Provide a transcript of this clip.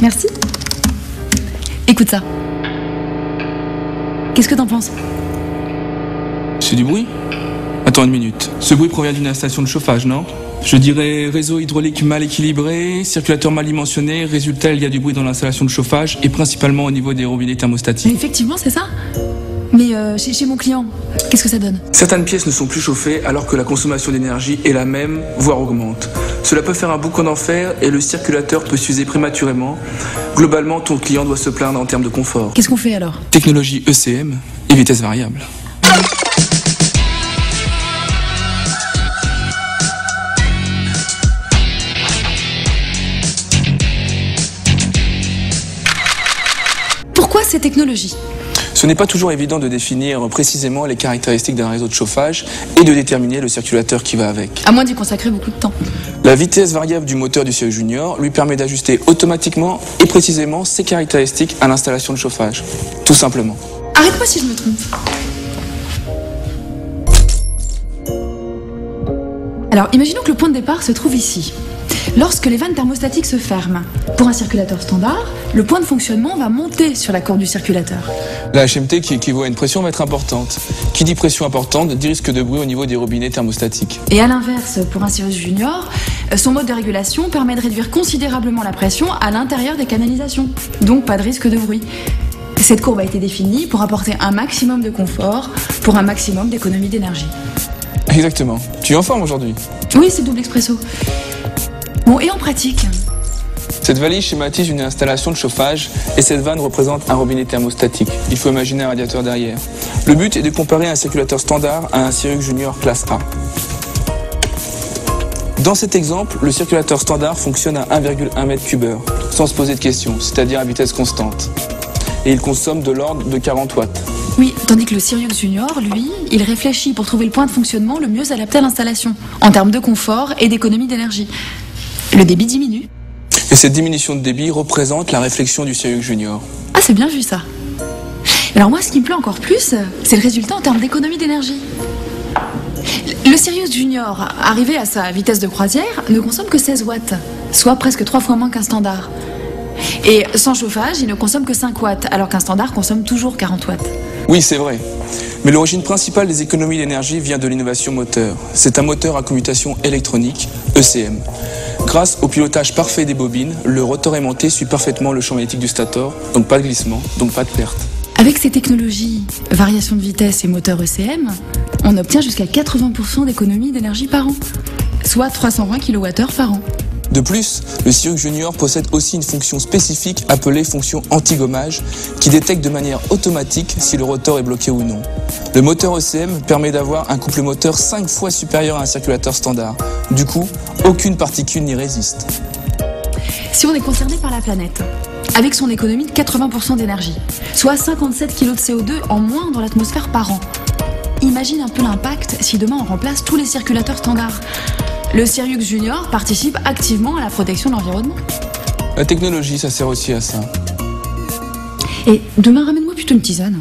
Merci. Écoute ça. Qu'est-ce que t'en penses? C'est du bruit? Attends une minute. Ce bruit provient d'une installation de chauffage, non? Je dirais réseau hydraulique mal équilibré, circulateur mal dimensionné. Résultat, il y a du bruit dans l'installation de chauffage et principalement au niveau des robinets thermostatiques. Mais effectivement, c'est ça. Mais chez mon client, qu'est-ce que ça donne? Certaines pièces ne sont plus chauffées alors que la consommation d'énergie est la même, voire augmente. Cela peut faire un boucan d'enfer et le circulateur peut s'user prématurément. Globalement, ton client doit se plaindre en termes de confort. Qu'est-ce qu'on fait alors? Technologie ECM et vitesse variable. Pourquoi ces technologies? Ce n'est pas toujours évident de définir précisément les caractéristiques d'un réseau de chauffage et de déterminer le circulateur qui va avec. À moins d'y consacrer beaucoup de temps. La vitesse variable du moteur du Sirius Junior lui permet d'ajuster automatiquement et précisément ses caractéristiques à l'installation de chauffage. Tout simplement. Arrête-moi si je me trompe. Alors, imaginons que le point de départ se trouve ici. Lorsque les vannes thermostatiques se ferment, pour un circulateur standard, le point de fonctionnement va monter sur la corde du circulateur. La HMT qui équivaut à une pression va être importante. Qui dit pression importante dit risque de bruit au niveau des robinets thermostatiques. Et à l'inverse, pour un Sirius Junior, son mode de régulation permet de réduire considérablement la pression à l'intérieur des canalisations. Donc pas de risque de bruit. Cette courbe a été définie pour apporter un maximum de confort pour un maximum d'économie d'énergie. Exactement. Tu es en forme aujourd'hui? Oui, c'est double expresso. Bon, et en pratique? Cette valise schématise une installation de chauffage et cette vanne représente un robinet thermostatique. Il faut imaginer un radiateur derrière. Le but est de comparer un circulateur standard à un Sirius Junior classe A. Dans cet exemple, le circulateur standard fonctionne à 1,1 m3 sans se poser de questions, c'est-à-dire à vitesse constante. Et il consomme de l'ordre de 40 watts. Oui, tandis que le Sirius Junior, lui, il réfléchit pour trouver le point de fonctionnement le mieux adapté à l'installation, en termes de confort et d'économie d'énergie. Le débit diminue. Et cette diminution de débit représente la réflexion du Sirius Junior. Ah, c'est bien vu ça. Alors moi, ce qui me plaît encore plus, c'est le résultat en termes d'économie d'énergie. Le Sirius Junior, arrivé à sa vitesse de croisière, ne consomme que 16 watts, soit presque 3 fois moins qu'un standard. Et sans chauffage, il ne consomme que 5 watts, alors qu'un standard consomme toujours 40 watts. Oui, c'est vrai. Mais l'origine principale des économies d'énergie vient de l'innovation moteur. C'est un moteur à commutation électronique, ECM. Grâce au pilotage parfait des bobines, le rotor aimanté suit parfaitement le champ magnétique du stator, donc pas de glissement, donc pas de perte. Avec ces technologies, variation de vitesse et moteur ECM, on obtient jusqu'à 80% d'économie d'énergie par an, soit 320 kWh par an. De plus, le Sirius Junior possède aussi une fonction spécifique appelée fonction anti-gommage qui détecte de manière automatique si le rotor est bloqué ou non. Le moteur ECM permet d'avoir un couple moteur 5 fois supérieur à un circulateur standard. Du coup, aucune particule n'y résiste. Si on est concerné par la planète, avec son économie de 80% d'énergie, soit 57 kg de CO2 en moins dans l'atmosphère par an, imagine un peu l'impact si demain on remplace tous les circulateurs standards. Le Sirius Junior participe activement à la protection de l'environnement. La technologie, ça sert aussi à ça. Et demain, ramène-moi plutôt une tisane.